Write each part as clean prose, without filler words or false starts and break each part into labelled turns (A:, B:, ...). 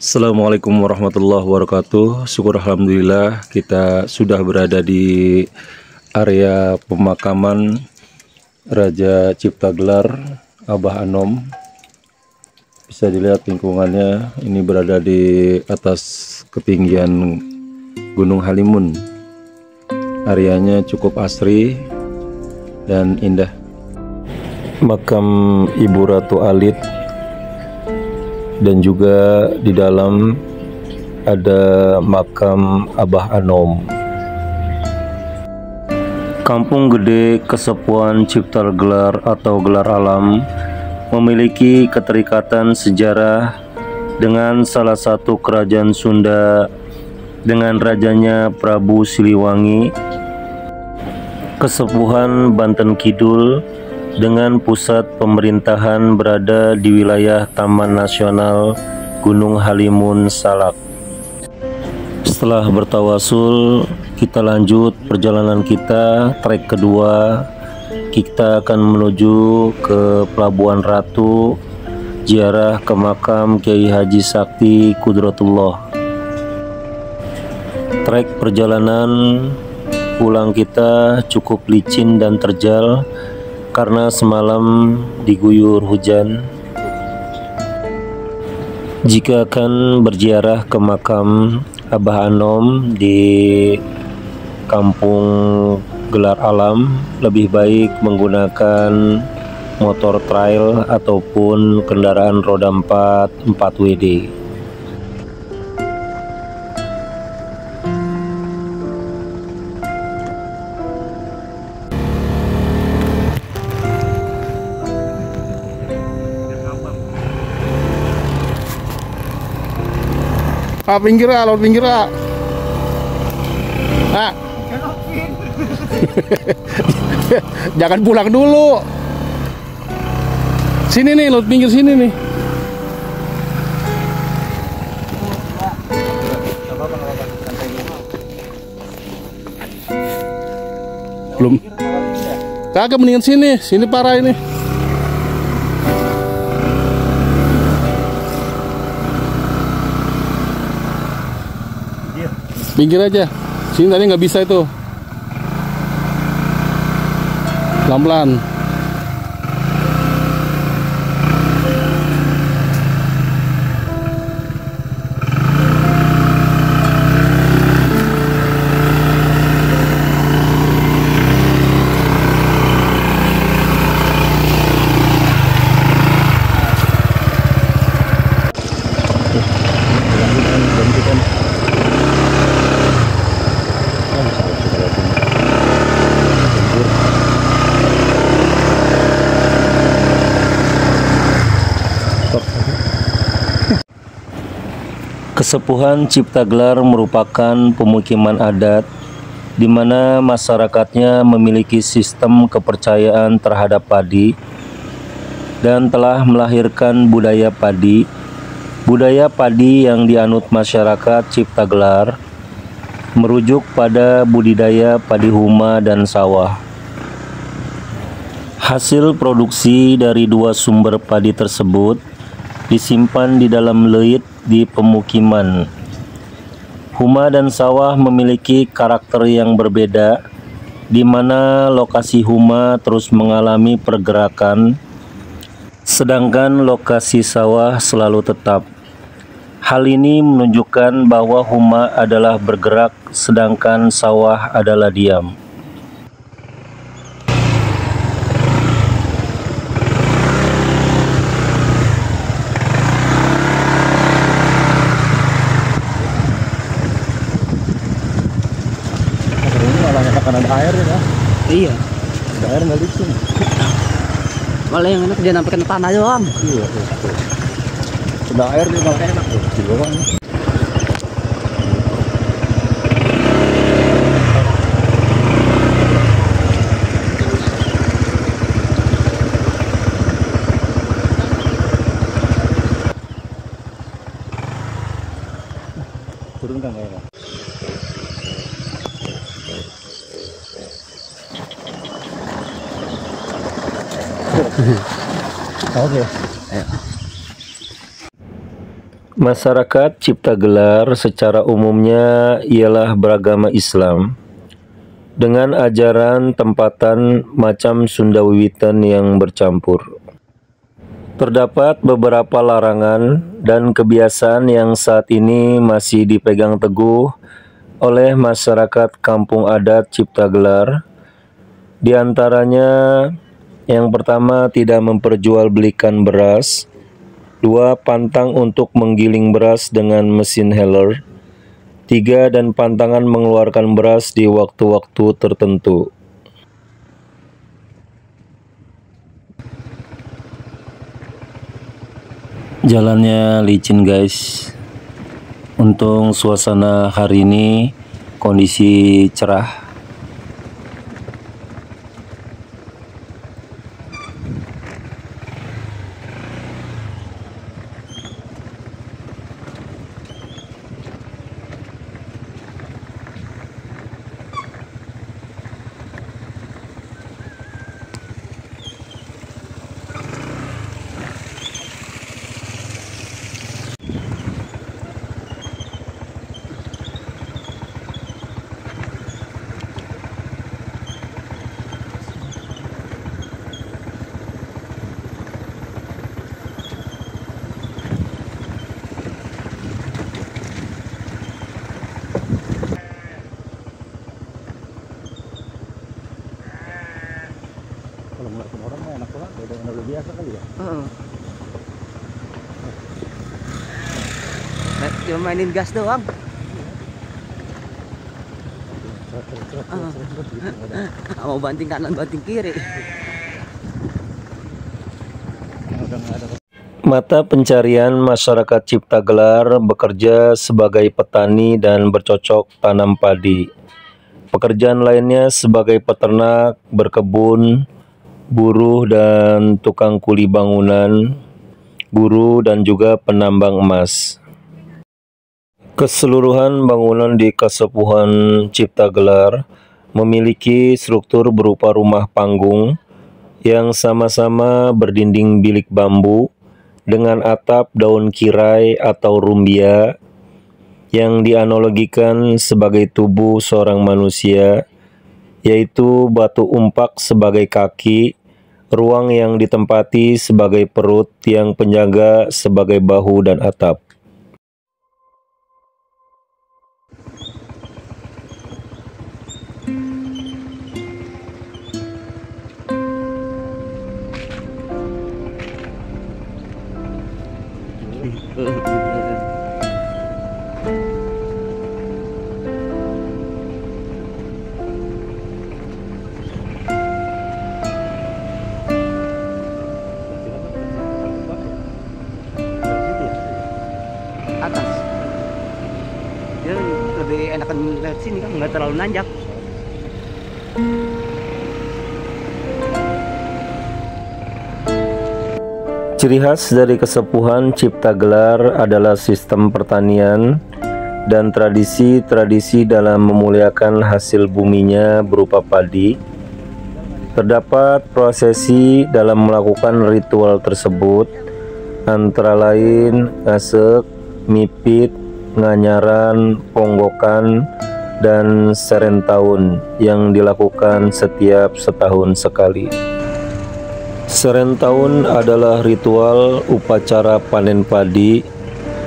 A: Assalamualaikum warahmatullahi wabarakatuh. Syukur alhamdulillah kita sudah berada di area pemakaman Raja Cipta Gelar Abah Anom. Bisa dilihat lingkungannya, ini berada di atas ketinggian Gunung Halimun. Areanya cukup asri dan indah. Makam Ibu Ratu Alit, dan juga di dalam ada makam Abah Anom. Kampung Gede Kesepuhan Cipta Gelar atau Gelar Alam memiliki keterikatan sejarah dengan salah satu kerajaan Sunda dengan rajanya Prabu Siliwangi. Kesepuhan Banten Kidul dengan pusat pemerintahan berada di wilayah Taman Nasional Gunung Halimun Salak. Setelah bertawasul, kita lanjut perjalanan kita. Trek kedua, kita akan menuju ke Pelabuhan Ratu, ziarah ke makam Kiai Haji Sakti Kudratullah. Trek perjalanan pulang kita cukup licin dan terjal karena semalam diguyur hujan. Jika akan berziarah ke makam Abah Anom di Kampung Gelar Alam, lebih baik menggunakan motor trail ataupun kendaraan roda 4 4WD.
B: Pinggir ah, laut pinggir ah. Jangan pulang dulu. Sini nih, laut pinggir sini nih. Belum. Kagak, mendingan sini parah ini. Pinggir aja. Sini tadi nggak bisa itu. Pelan-pelan.
A: Kesepuhan Cipta Gelar merupakan pemukiman adat di mana masyarakatnya memiliki sistem kepercayaan terhadap padi dan telah melahirkan budaya padi. Budaya padi yang dianut masyarakat Cipta Gelar merujuk pada budidaya padi huma dan sawah. Hasil produksi dari dua sumber padi tersebut disimpan di dalam leit di pemukiman. Huma dan sawah memiliki karakter yang berbeda, di mana lokasi huma terus mengalami pergerakan, sedangkan lokasi sawah selalu tetap. Hal ini menunjukkan bahwa huma adalah bergerak, sedangkan sawah adalah diam.
B: Kan ada air ya?
C: Iya.
B: Ada air nggak licin.
C: Malah yang enak dia sampai kena tanah doang.
B: Iya. Ada air dia malah enak tuh. Di bawahnya. Turunkan airnya. Oke.
A: Masyarakat Ciptagelar secara umumnya ialah beragama Islam dengan ajaran tempatan macam Sunda Wiwitan yang bercampur. Terdapat beberapa larangan dan kebiasaan yang saat ini masih dipegang teguh oleh masyarakat kampung adat Ciptagelar. Di antaranya, yang pertama, tidak memperjualbelikan beras. 2. Pantang untuk menggiling beras dengan mesin heller. 3. Dan pantangan mengeluarkan beras di waktu-waktu tertentu. Jalannya licin guys. Untung suasana hari ini kondisi cerah.
B: Kalau ngeliatin orang mah enak banget, udah biasa kali ya.
C: Cuma mainin gas doang. Mau banting kanan banting kiri.
A: Mata pencarian masyarakat Ciptagelar bekerja sebagai petani dan bercocok tanam padi. Pekerjaan lainnya sebagai peternak, berkebun, buruh dan tukang kuli bangunan, guru dan juga penambang emas. Keseluruhan bangunan di Kasepuhan Ciptagelar memiliki struktur berupa rumah panggung yang sama-sama berdinding bilik bambu dengan atap daun kirai atau rumbia yang dianalogikan sebagai tubuh seorang manusia, yaitu batu umpak sebagai kaki, ruang yang ditempati sebagai perut, tiang penjaga sebagai bahu dan atap.
C: Atas. Dia lebih enakan lewat sini kan, nggak terlalu nanjak.
A: Ciri khas dari Kesepuhan Ciptagelar adalah sistem pertanian dan tradisi-tradisi dalam memuliakan hasil buminya berupa padi. Terdapat prosesi dalam melakukan ritual tersebut, antara lain ngasek, mipit, nganyaran, ponggokan, dan serentaun yang dilakukan setiap setahun sekali. Serentaun adalah ritual upacara panen padi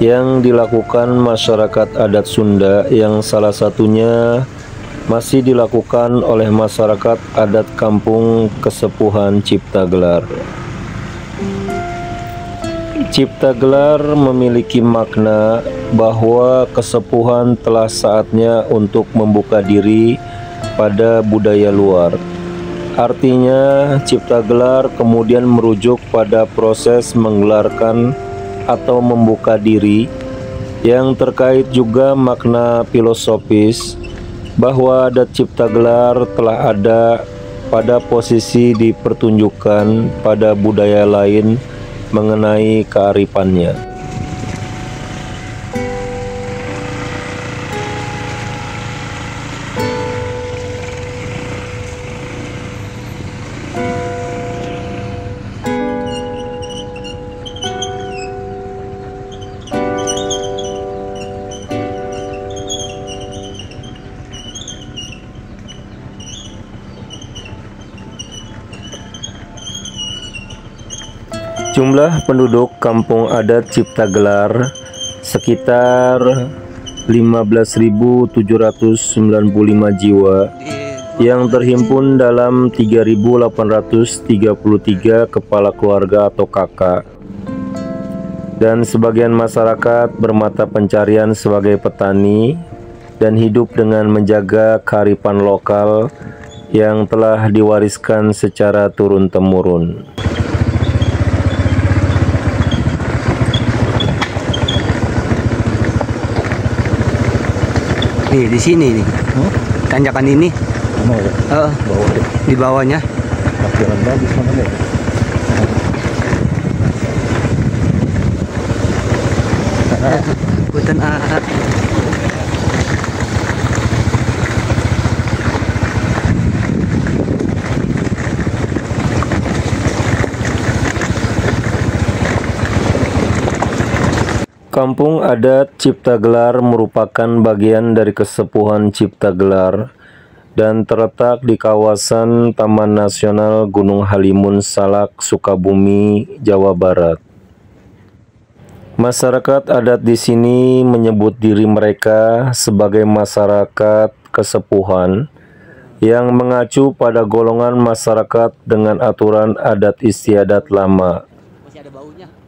A: yang dilakukan masyarakat adat Sunda yang salah satunya masih dilakukan oleh masyarakat adat kampung Kesepuhan Ciptagelar. Ciptagelar memiliki makna bahwa kesepuhan telah saatnya untuk membuka diri pada budaya luar. Artinya, Ciptagelar kemudian merujuk pada proses menggelarkan atau membuka diri, yang terkait juga makna filosofis bahwa adat Ciptagelar telah ada pada posisi dipertunjukkan pada budaya lain mengenai kearifannya. Jumlah penduduk kampung adat Ciptagelar sekitar 15.795 jiwa yang terhimpun dalam 3.833 kepala keluarga atau kakak, dan sebagian masyarakat bermata pencarian sebagai petani dan hidup dengan menjaga kearifan lokal yang telah diwariskan secara turun-temurun.
C: Nih di sini nih, tanjakan ini. Di bawahnya.
B: Jalan bagus mana deh.
C: Hutan arat.
A: Kampung adat Ciptagelar merupakan bagian dari Kesepuhan Ciptagelar dan terletak di kawasan Taman Nasional Gunung Halimun Salak, Sukabumi, Jawa Barat. Masyarakat adat di sini menyebut diri mereka sebagai masyarakat kesepuhan yang mengacu pada golongan masyarakat dengan aturan adat istiadat lama.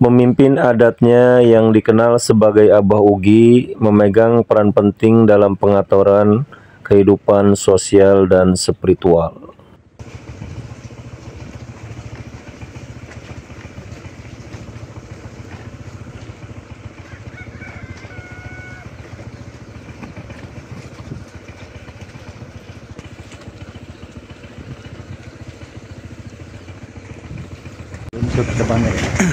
A: Pemimpin adatnya yang dikenal sebagai Abah Ugi memegang peran penting dalam pengaturan kehidupan sosial dan spiritual.
B: Untuk ke depannya ya.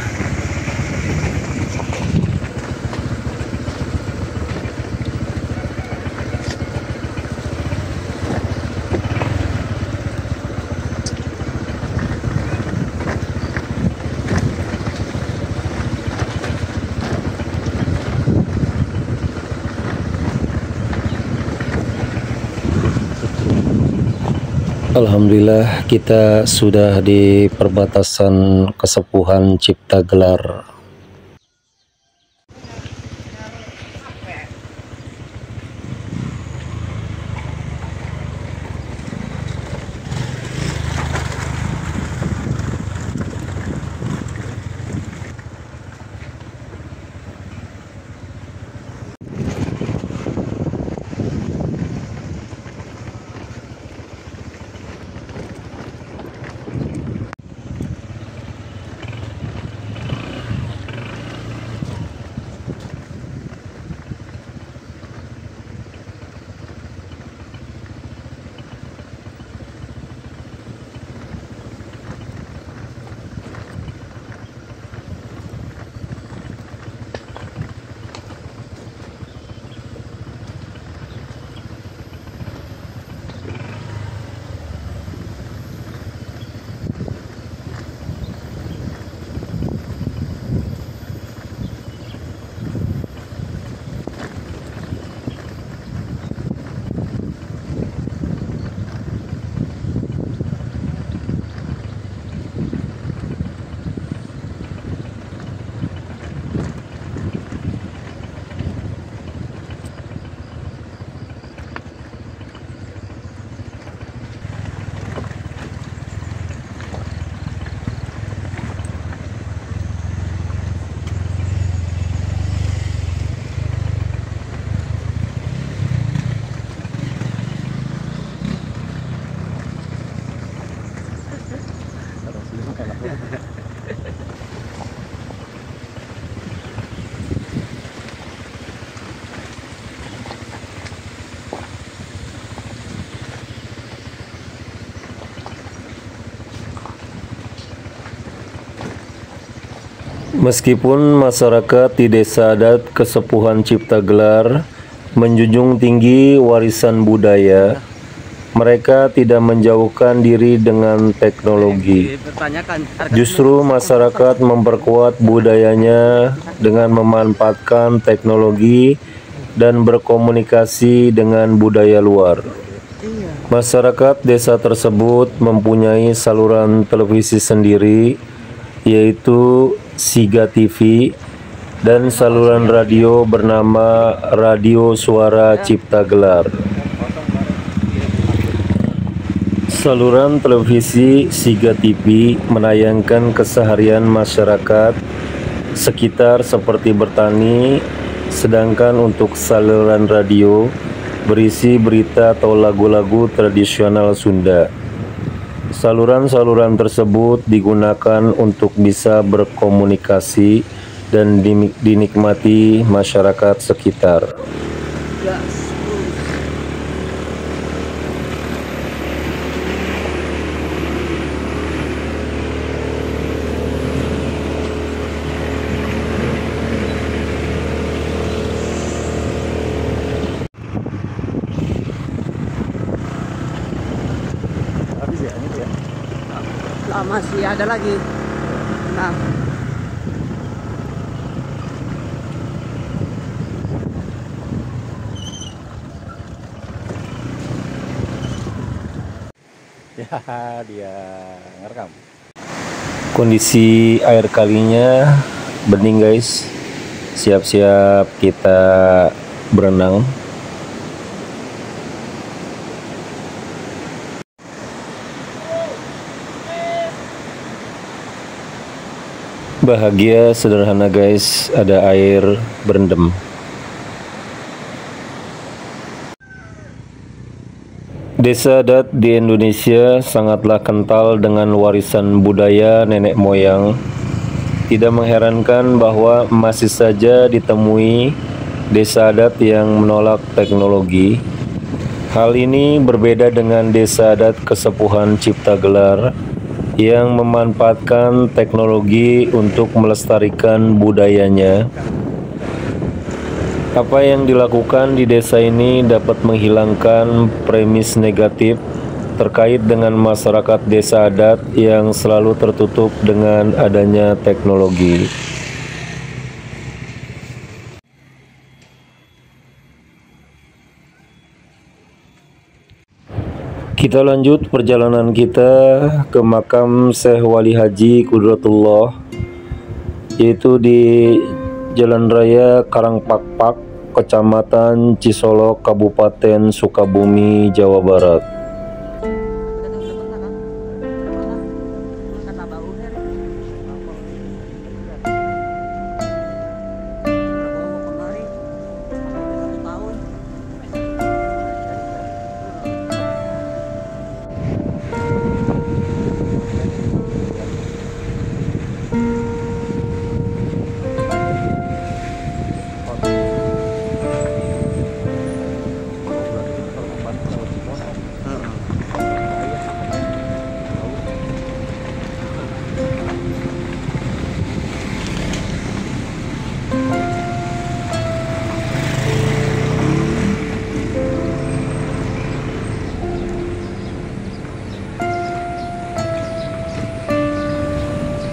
A: Alhamdulillah, kita sudah di perbatasan Kesepuhan Ciptagelar. Meskipun masyarakat di Desa Adat Kesepuhan Ciptagelar menjunjung tinggi warisan budaya, mereka tidak menjauhkan diri dengan teknologi. Justru masyarakat memperkuat budayanya dengan memanfaatkan teknologi dan berkomunikasi dengan budaya luar. Masyarakat desa tersebut mempunyai saluran televisi sendiri, yaitu Siga TV, dan saluran radio bernama Radio Suara Cipta Gelar. Saluran televisi Siga TV menayangkan keseharian masyarakat sekitar seperti bertani, sedangkan untuk saluran radio berisi berita atau lagu-lagu tradisional Sunda. Saluran-saluran tersebut digunakan untuk bisa berkomunikasi dan dinikmati masyarakat sekitar.
B: Habis ya ini ya.
C: Masih ada lagi. Nah,
B: Ya dia ngerekam.
A: Kondisi air kalinya bening guys, siap-siap kita berenang. Bahagia sederhana guys, ada air berendam. Desa adat di Indonesia sangatlah kental dengan warisan budaya nenek moyang. Tidak mengherankan bahwa masih saja ditemui desa adat yang menolak teknologi. Hal ini berbeda dengan desa adat Kesepuhan Cipta Gelar yang memanfaatkan teknologi untuk melestarikan budayanya. Apa yang dilakukan di desa ini dapat menghilangkan premis negatif terkait dengan masyarakat desa adat yang selalu tertutup dengan adanya teknologi. Kita lanjut perjalanan kita ke makam Syekh Wali Haji Qudratullah, yaitu di Jalan Raya Karangpakpak, Kecamatan Cisolok, Kabupaten Sukabumi, Jawa Barat.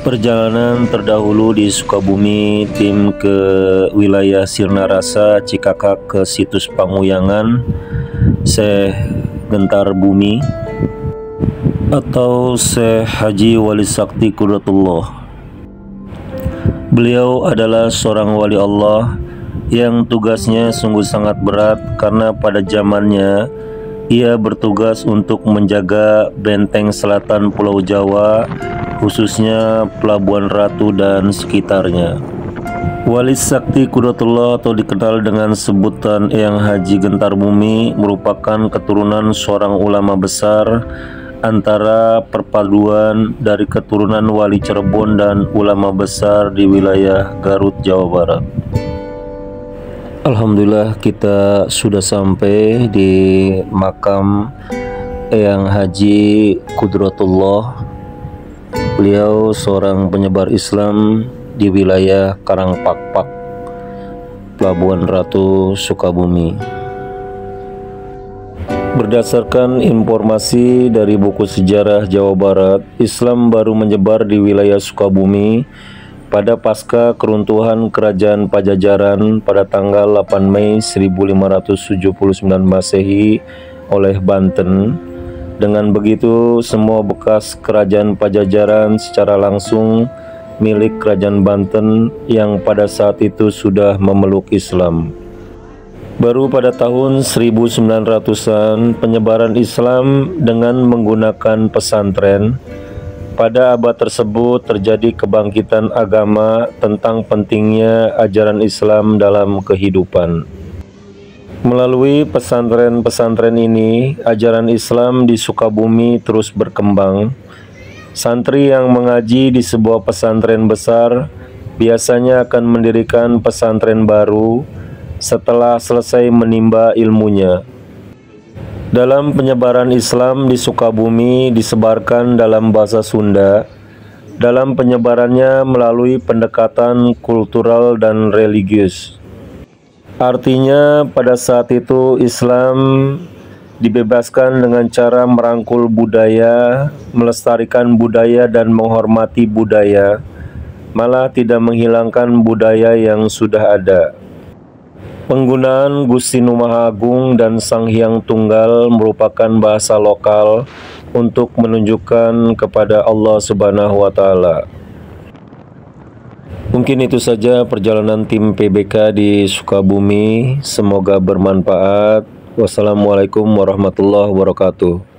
A: Perjalanan terdahulu di Sukabumi, tim ke wilayah Sirna Rasa, Cikakak ke situs Panguyangan Syekh Gentar Bumi atau Syekh Haji Wali Sakti Qudratullah. Beliau adalah seorang wali Allah yang tugasnya sungguh sangat berat karena pada zamannya ia bertugas untuk menjaga benteng selatan Pulau Jawa, khususnya Pelabuhan Ratu dan sekitarnya. Wali Sakti Qudratullah atau dikenal dengan sebutan Eyang Haji Gentar Bumi merupakan keturunan seorang ulama besar antara perpaduan dari keturunan wali Cirebon dan ulama besar di wilayah Garut, Jawa Barat. Alhamdulillah kita sudah sampai di makam Eyang Haji Qudratullah. Beliau seorang penyebar Islam di wilayah Karangpakpak, Pelabuhan Ratu, Sukabumi. Berdasarkan informasi dari buku sejarah Jawa Barat, Islam baru menyebar di wilayah Sukabumi pada pasca keruntuhan Kerajaan Pajajaran pada tanggal 8 Mei 1579 Masehi oleh Banten. Dengan begitu, semua bekas Kerajaan Pajajaran secara langsung milik Kerajaan Banten yang pada saat itu sudah memeluk Islam. Baru pada tahun 1900-an penyebaran Islam dengan menggunakan pesantren. Pada abad tersebut terjadi kebangkitan agama tentang pentingnya ajaran Islam dalam kehidupan. Melalui pesantren-pesantren ini, ajaran Islam di Sukabumi terus berkembang. Santri yang mengaji di sebuah pesantren besar biasanya akan mendirikan pesantren baru setelah selesai menimba ilmunya. Dalam penyebaran Islam di Sukabumi disebarkan dalam bahasa Sunda. Dalam penyebarannya melalui pendekatan kultural dan religius. Artinya pada saat itu Islam dibebaskan dengan cara merangkul budaya, melestarikan budaya dan menghormati budaya, malah tidak menghilangkan budaya yang sudah ada. Penggunaan Gusti Numaha Agung dan Sang Hyang Tunggal merupakan bahasa lokal untuk menunjukkan kepada Allah Subhanahu wa Ta'ala. Mungkin itu saja perjalanan tim PBK di Sukabumi. Semoga bermanfaat. Wassalamualaikum warahmatullahi wabarakatuh.